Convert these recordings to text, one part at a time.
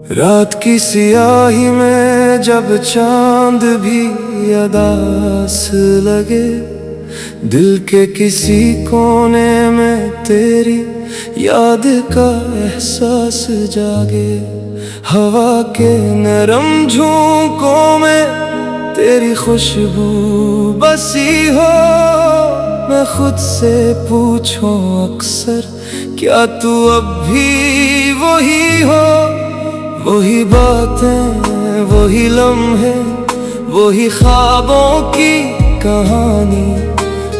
रात की सियाही में जब चांद भी अदास लगे, दिल के किसी कोने में तेरी याद का एहसास जागे। हवा के नरम झोंकों में तेरी खुशबू बसी हो। मैं खुद से पूछूं अक्सर, क्या तू अब भी वही हो? वही बातें, वही लम्हे, वही ख्वाबों की कहानी।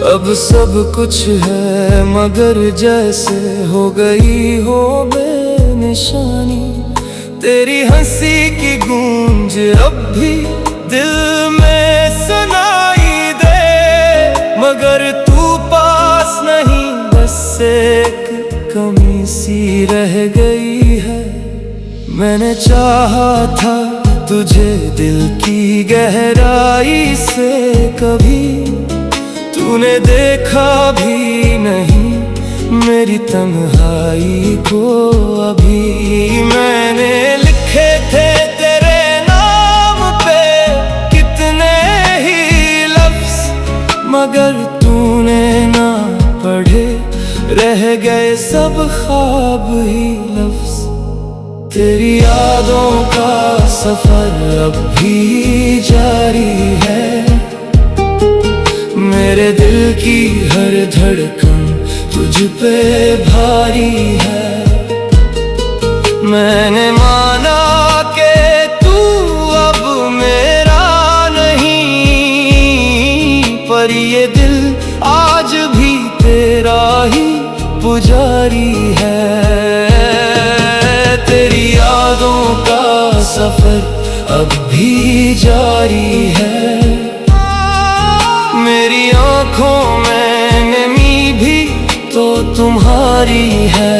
अब सब कुछ है मगर जैसे हो गई हो बेनिशानी। तेरी हंसी की गूंज अब भी दिल में सुनाई दे, मगर तू पास नहीं, बस एक कमी सी रह गई है। मैंने चाहा था तुझे दिल की गहराई से, कभी तूने देखा भी नहीं मेरी तन्हाई को। अभी मैंने लिखे थे तेरे नाम पे कितने ही लफ्ज, मगर तूने ना पढ़े, रह गए सब ख्वाब ही लफ्ज। तेरी यादों का सफर अब भी जारी है, मेरे दिल की हर धड़कन तुझ पे भारी है। मैंने माना कि तू अब मेरा नहीं, पर ये दिल आज भी तेरा ही पुजारी है। तेरी यादों का सफर अब भी जारी है, मेरी आँखों में नमी भी तो तुम्हारी है।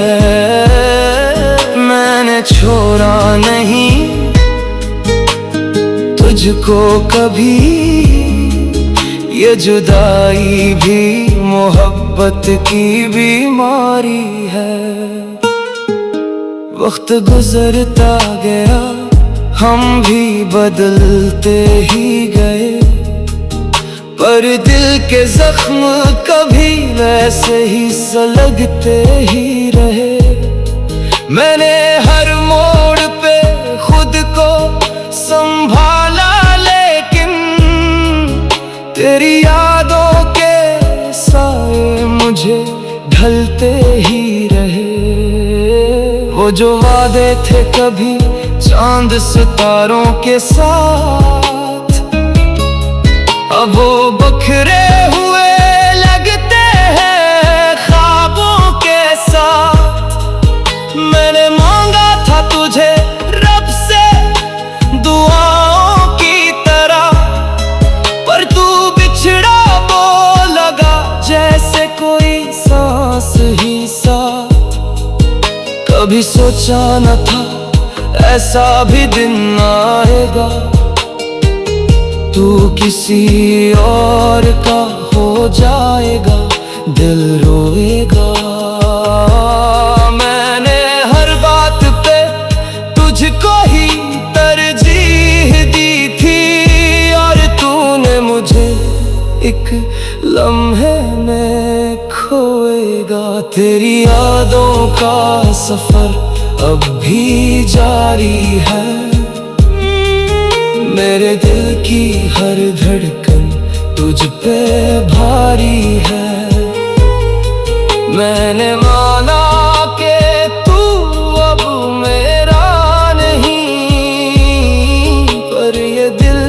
मैंने छोड़ा नहीं तुझको कभी, ये जुदाई भी मोहब्बत की बीमारी है। वक्त गुजरता गया, हम भी बदलते ही गए, पर दिल के जख्म कभी वैसे ही सलगते ही रहे। मैंने हर मोड़ पे खुद को संभाला, लेकिन तेरी यादों के साए मुझे ढलते ही रहे। वो जो वादे थे कभी चांद सितारों के साथ, अब वो बखरे हुए लगते हैं ख्वाबों के साथ। मैंने मांगा था तुझे रब से दुआओं की तरह, पर तू बिछड़ा वो लगा जैसे कोई सांस ही साथ। कभी सोचा न था ऐसा भी दिन आएगा, तू किसी और का हो जाएगा, दिल रोएगा। मैंने हर बात पे तुझको ही तरजीह दी थी, और तूने मुझे एक लम्हे में खोएगा। तेरी यादों का सफर अब भी जारी है, मेरे दिल की हर धड़कन तुझ पे भारी है। मैंने माना कि तू अब मेरा नहीं, पर ये दिल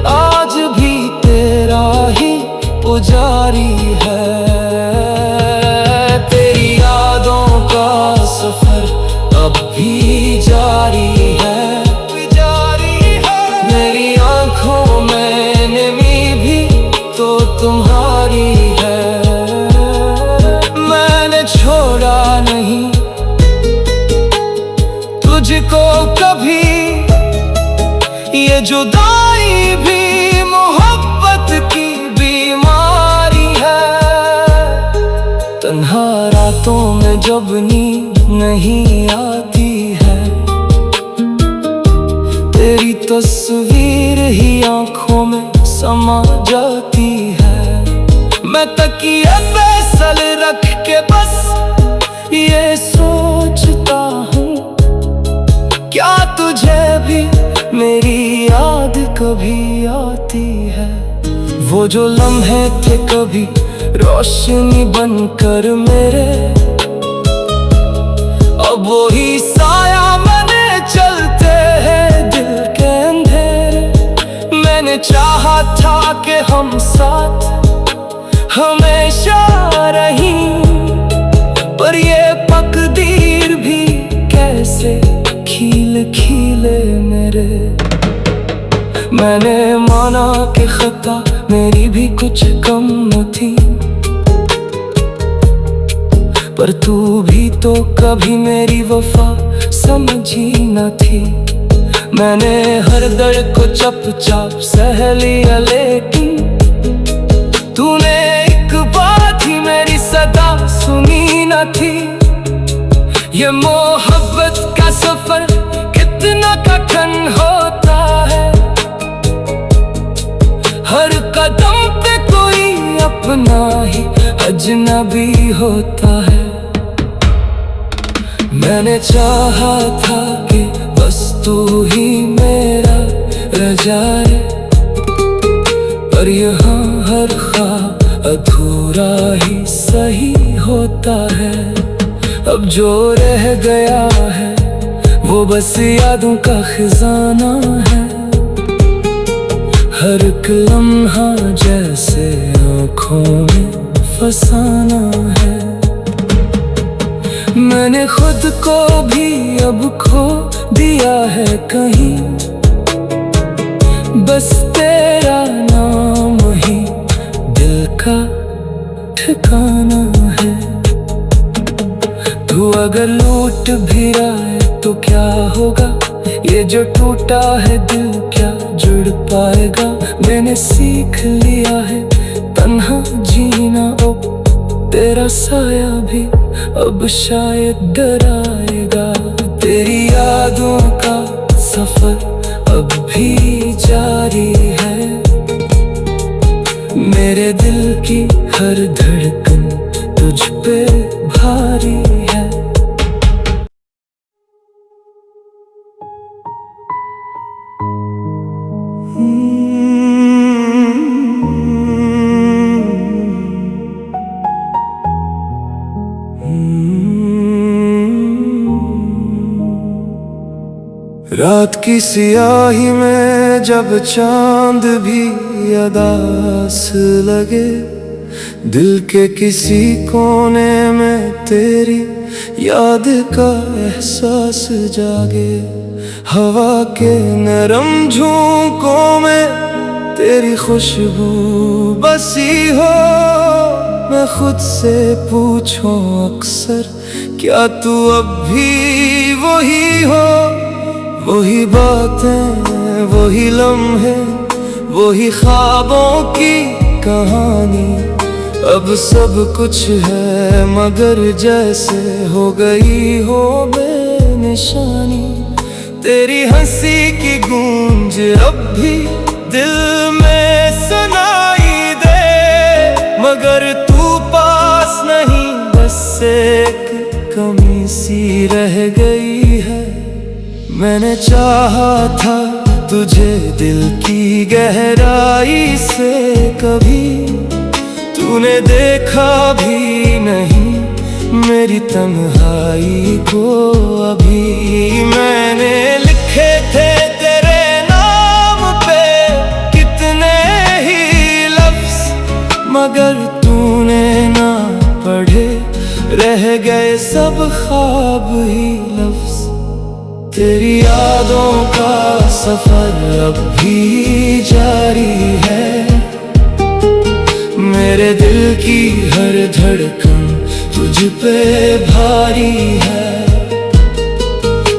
आज भी तेरा ही पुजारी है। तेरी यादों का सफर अब भी जारी है, मेरी आँखों में नमी भी तो तुम्हारी है। मैंने छोड़ा नहीं तुझको कभी, ये जुदाई भी मोहब्बत की बीमारी है। तन्हा रातों में जब नींद नहीं आती है, तस्वीर ही आंखों में समा जाती है। मैं तकिए पे सर रख के बस ये सोचता हूँ, क्या तुझे भी मेरी याद कभी आती है। वो जो लम्हे थे कभी रोशनी बनकर मेरे, अब वो ही साया मैंने चलते हैं दिल के अंधेरे। मैंने चाहा था कि हम साथ हमेशा रहीं, पर ये तकदीर भी कैसे खील खीले मेरे। मैंने माना कि खता मेरी भी कुछ कम न थी, पर तू भी तो कभी मेरी वफा समझी न थी। मैंने हर दर्द को चुपचाप सह लिया, लेकिन तूने एक बात ही मेरी सदा सुनी न थी। ये मोहब्बत का सफर कितना कठिन होता है, हर कदम पे कोई अपना ही अजनबी होता है। मैंने चाहा था कि बस तू ही मेरा रह जाए, पर यहाँ हर ख्वाब अधूरा ही सही होता है। अब जो रह गया है वो बस यादों का खजाना है, हर एक लम्हा जैसे आँखों में फसाना है। मैंने खुद को भी अब खो दिया है कहीं, बस तेरा नाम ही दिल का ठिकाना है। तू अगर लूट भी रहा है तो क्या होगा, ये जो टूटा है दिल क्या जुड़ पाएगा। मैंने सीख लिया है तन्हा जीना, अब तेरा साया भी अब शायद डराएगा। तेरी यादों का सफर अब भी जारी है, मेरे दिल की हर धड़कन तुझ पे भारी है। रात की सियाही में जब चांद भी अदास लगे, दिल के किसी कोने में तेरी याद का एहसास जागे। हवा के नरम झोंकों में तेरी खुशबू बसी हो, मैं खुद से पूछूं अक्सर क्या तू अब भी वही हो। वही बातें, वही लम्हे, वही ख्वाबों की कहानी, अब सब कुछ है मगर जैसे हो गई हो बेनिशानी। तेरी हंसी की गूंज अब भी दिल में सुनाई दे, मगर तू पास नहीं, बस एक कमी सी रह गई है। मैंने चाहा था तुझे दिल की गहराई से कभी, तूने देखा भी नहीं मेरी तन्हाई को अभी। मैंने लिखे थे तेरे नाम पे कितने ही लफ्ज, मगर तूने ना पढ़े, रह गए सब ख्वाब ही लफ्ज। तेरी यादों का सफर अब भी जारी है, मेरे दिल की हर धड़कन तुझ पे भारी है।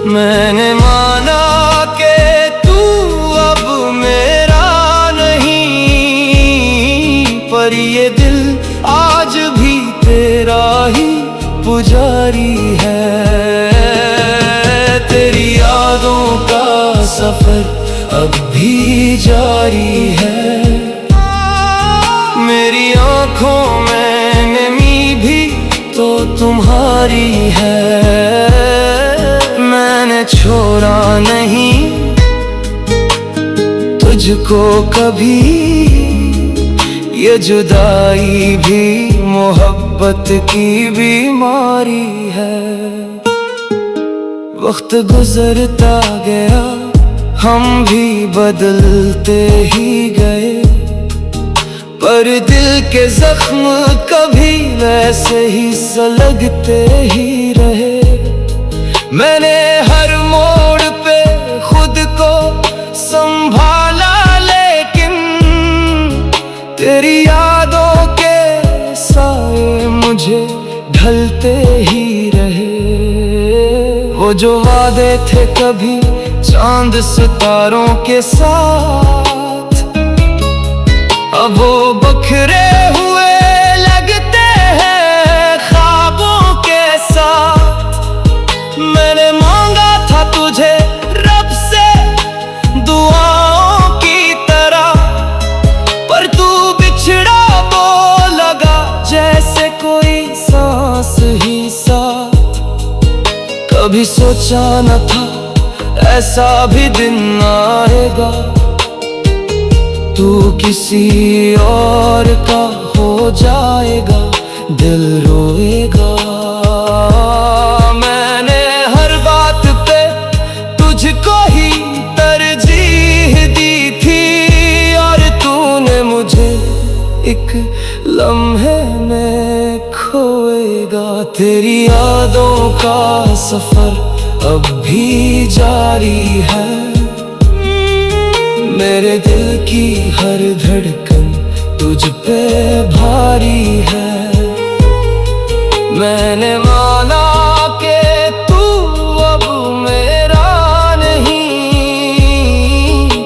मैंने माना कि तू अब मेरा नहीं, पर ये दिल आज भी तेरा ही पुजारी है। तेरी यादों का सफर अब भी जारी है। मेरी आंखों में नमी भी तो तुम्हारी है। मैंने छोड़ा नहीं तुझको कभी, ये जुदाई भी मोहब्बत की बीमारी है। वक्त गुजरता गया, हम भी बदलते ही गए, पर दिल के जख्म कभी वैसे ही सलगते ही रहे। मैंने हर मोड़ पे खुद को संभाला, लेकिन तेरी यादों के साए मुझे ढलते ही रहे। वो जो वादे थे कभी चांद सितारों के साथ, अब वो बखरे हुए लगते हैं ख्वाबों के साथ। मैंने मांगा था तुझे रब से दुआओं की तरह, पर तू बिछड़ा वो लगा जैसे कोई सांस ही साथ। कभी सोचा न था ऐसा भी दिन आएगा, तू किसी और का हो जाएगा, दिल रोएगा। मैंने हर बात पे तुझको ही तरजीह दी थी, और तूने मुझे एक लम्हे में खोएगा। तेरी यादों का सफर अब भी जारी है। मेरे दिल की हर धड़कन तुझ पे भारी है। मैंने माना कि तू अब मेरा नहीं,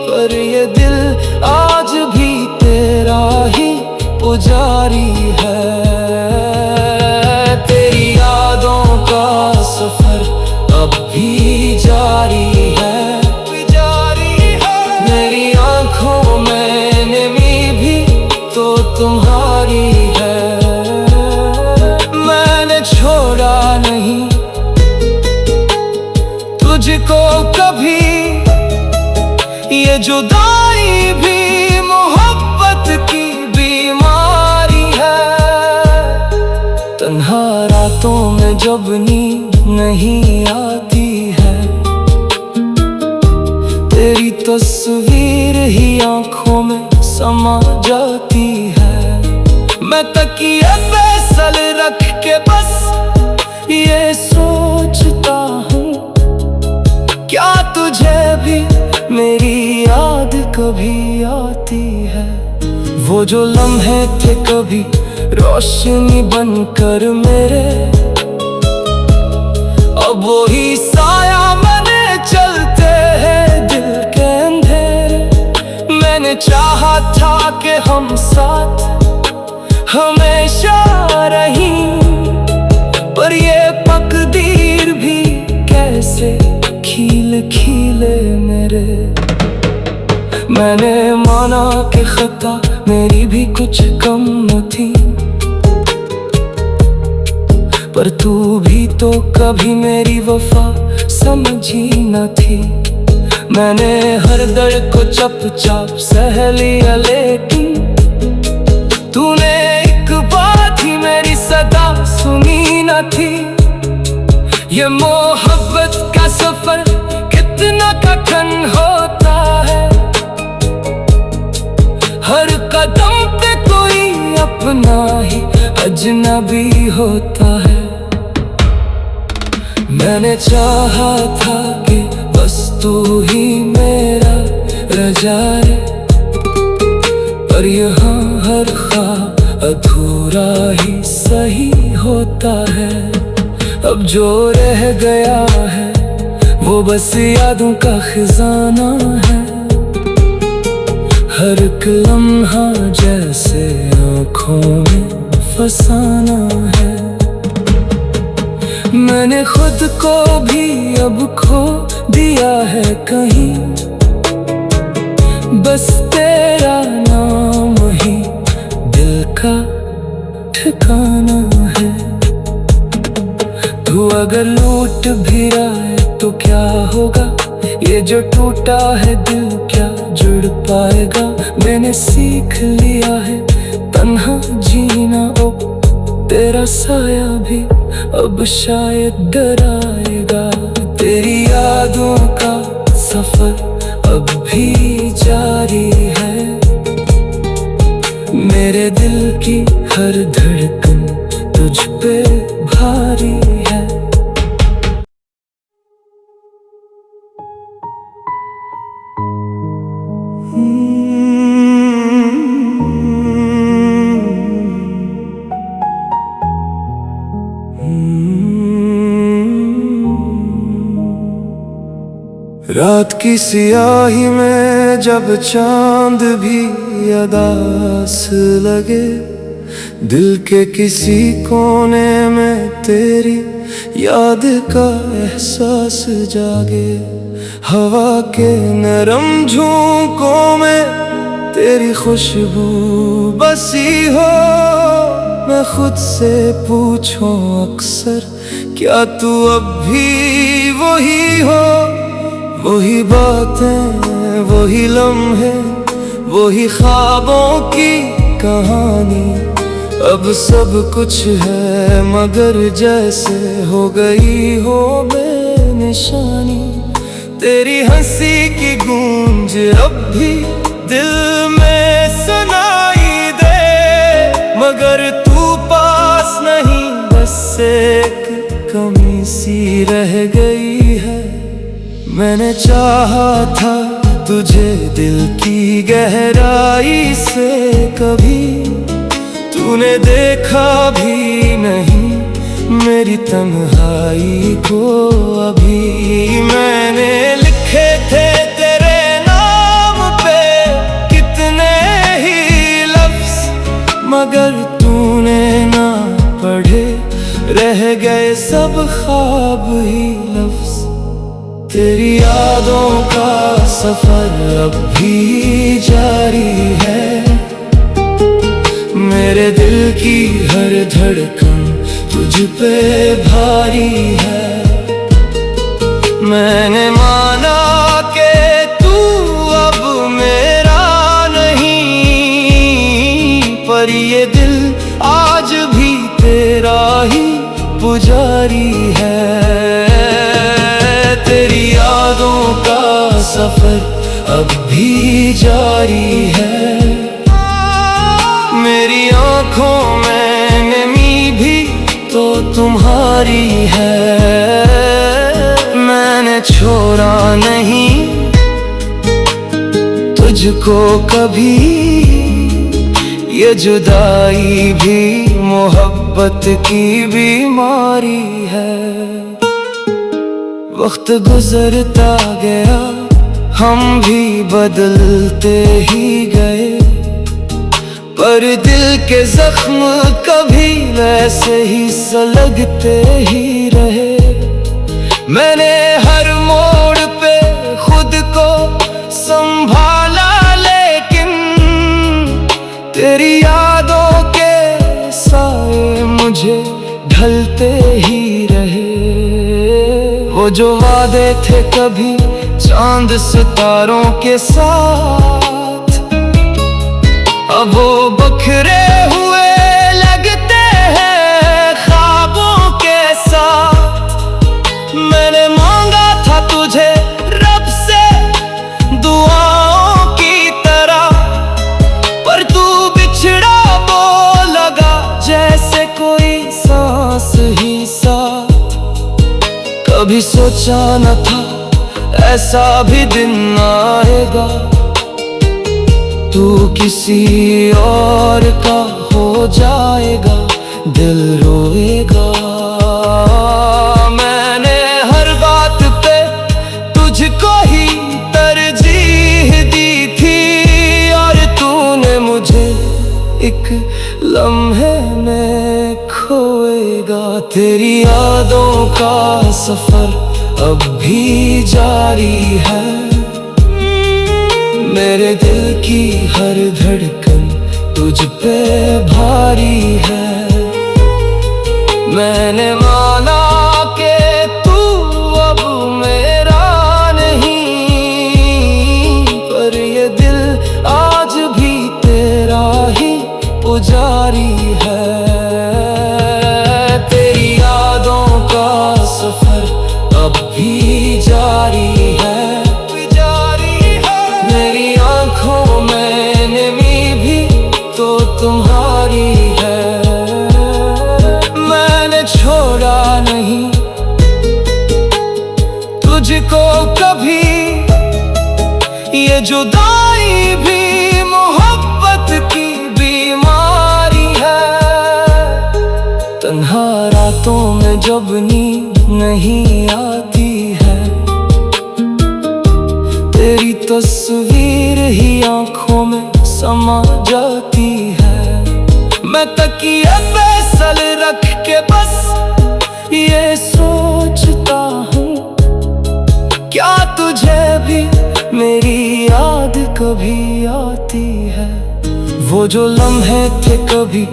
पर ये दिल आज भी तेरा ही पुजारी है। तेरी यादों का सफर अब भी जारी है। मेरी आंखों में नमी भी तो तुम्हारी है। मैंने छोड़ा नहीं तुझको कभी, ये जुदाई भी मोहब्बत की बीमारी है। तन्हा रातों में जब नींद नहीं आती है, तेरी तस्वीर ही आंखों में समा जाती है। मैं तकिए पे सर रख के बस ये सोचता हूँ, क्या तुझे भी मेरी याद कभी आती है। वो जो लम्हे थे कभी रोशनी बनकर मेरे, अब वो ही साया मैंने चलते हैं दिल के अंधेरे। मैंने चाहा था कि हम साथ हमेशा रहीं, पर ये तकदीर भी कैसे खील खीले मेरे। मैंने माना कि खता मेरी भी कुछ कम न थी, पर तू भी तो कभी मेरी वफा समझी न थी। मैंने हर दर्द को चुपचाप सह लिया, लेकिन तूने एक बात ही मेरी सदा सुनी न थी। ये मोहब्बत का सफर कितना कठिन होता है, हर कदम पे कोई अपना ही अजनबी होता है। मैंने चाहा था कि बस तू ही मेरा रजा रे, पर यहाँ हर ख्वाब अधूरा ही सही होता है। अब जो रह गया है वो बस यादों का खजाना है। हर एक लम्हा जैसे आँखों में फसाना है। मैंने खुद को भी अब खो दिया है कहीं, बस तेरा नाम ही दिल का ठिकाना है। तू अगर लूट भी रहा है तो क्या होगा, ये जो टूटा है दिल क्या जुड़ पाएगा। मैंने सीख लिया है तन्हा जीना, ओ तेरा साया भी अब शायद डराएगा। तेरी यादों का सफर अब भी जारी है, मेरे दिल की हर धड़कन तुझ पे भारी है। रात की सियाही में जब चांद भी अदास लगे, दिल के किसी कोने में तेरी याद का एहसास जागे। हवा के नरम झोंकों में तेरी खुशबू बसी हो, मैं खुद से पूछूं अक्सर क्या तू अब भी वही हो। वही बातें, वही लम्हे, वही ख्वाबों की कहानी, अब सब कुछ है मगर जैसे हो गई हो बेनिशानी। तेरी हंसी की गूंज अब भी दिल में सुनाई दे, मगर तू पास नहीं, बस एक कमी सी रह गई है। मैंने चाहा था तुझे दिल की गहराई से कभी, तूने देखा भी नहीं मेरी तन्हाई को अभी। मैंने लिखे थे तेरे नाम पे कितने ही लफ्ज, मगर तूने ना पढ़े, रह गए सब ख्वाब ही लफ्ज। तेरी यादों का सफर अब भी जारी है, मेरे दिल की हर धड़कन तुझ पे भारी है। मैंने माना कि तू अब मेरा नहीं, पर ये दिल आज भी तेरा ही पुजारी है। तेरी यादों का सफर अब भी जारी है, मेरी आँखों में नमी भी तो तुम्हारी है। मैंने छोड़ा नहीं तुझको कभी, ये जुदाई भी मोहब्बत की बीमारी है। वक्त गुजरता गया, हम भी बदलते ही गए, पर दिल के जख्म कभी वैसे ही सलगते ही रहे। मैंने हर मोड़ पे खुद को संभाला, लेकिन तेरी यादों के साए मुझे ढलते ही रहे। वो जो वादे थे कभी चांद सितारों के साथ, अब वो बखरे हुए लगते हैं ख्वाबों के साथ। मैंने मांगा था तुझे रब से दुआओं की तरह, पर तू बिछड़ा वो लगा जैसे कोई सांस ही साथ। कभी सोचा न था ऐसा भी दिन आएगा, तू किसी और का हो जाएगा, दिल रोएगा। मैंने हर बात पे तुझको ही तरजीह दी थी, और तूने मुझे एक लम्हे में खोएगा। तेरी यादों का सफर अब भी जारी है, मेरे दिल की हर धड़कन तुझ पे भारी है। मैंने माना कि तू अब मेरा नहीं, पर ये दिल आज भी तेरा ही पुजारी है। तेरी यादों का सफर अब भी जारी है। मेरी आंखों में नमी भी तो तुम्हारी है। मैंने छोड़ा नहीं तुझको कभी, ये जुदाई भी मोहब्बत की बीमारी है। तन्हा रातों में जब नींद नहीं आती है, तेरी तस्वीर ही आंखों में समा जाती है। मैं तकिए पे सर रख के बस ये सोचता हूँ, क्या तुझे भी मेरी याद कभी आती है। वो जो लम्हे थे कभी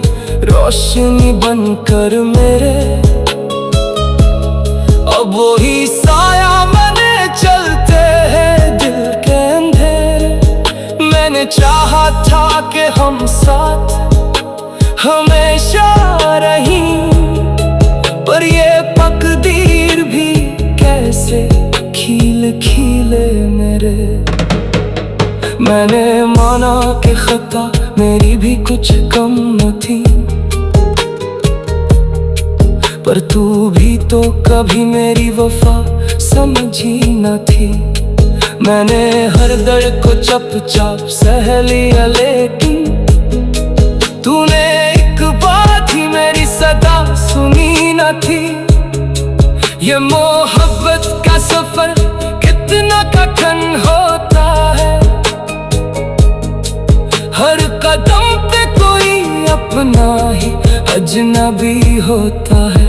रोशनी बनकर मेरे, अब वो ही साया मैंने चलते हैं दिल के अंधेरे। मैंने चाहा था कि हम साथ हमेशा रहीं, पर ये तकदीर भी कैसे खिल खिले मेरे। मैंने माना कि खता मेरी भी कुछ कम न थी, पर तू भी तो कभी मेरी वफा समझी न थी। मैंने हर दर्द को चुपचाप सह लिया, लेकिन तूने एक बात ही मेरी सदा सुनी न थी। ये मोहब्बत का सफर कितना कठिन होता है, हर कदम पे कोई अपना ही अजनबी होता है।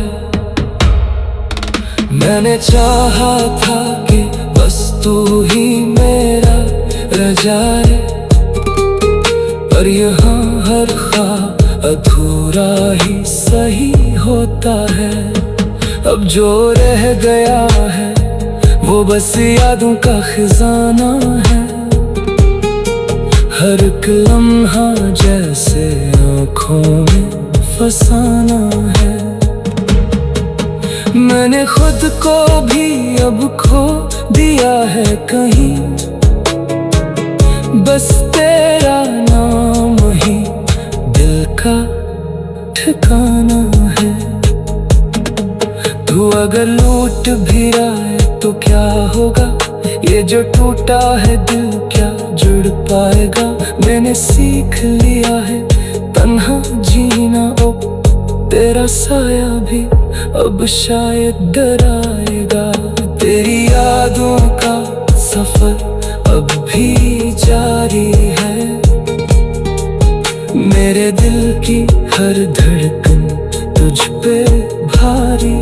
मैंने चाहा था कि बस तू ही मेरा रह जाए, पर यहाँ हर ख्वाब अधूरा ही सही होता है। अब जो रह गया है वो बस यादों का खजाना है। हर एक लम्हा जैसे आँखों में फसाना है। मैंने खुद को भी अब खो दिया है कहीं, बस तेरा नाम ही दिल का ठिकाना है। तू अगर लूट भी रहा है तो क्या होगा, ये जो टूटा है दिल क्या जुड़ पाएगा। मैंने सीख लिया है तन्हा जीना, ओ तेरा साया भी अब शायद डराएगा। तेरी यादों का सफर अब भी जारी है। मेरे दिल की हर धड़कन तुझ पे भारी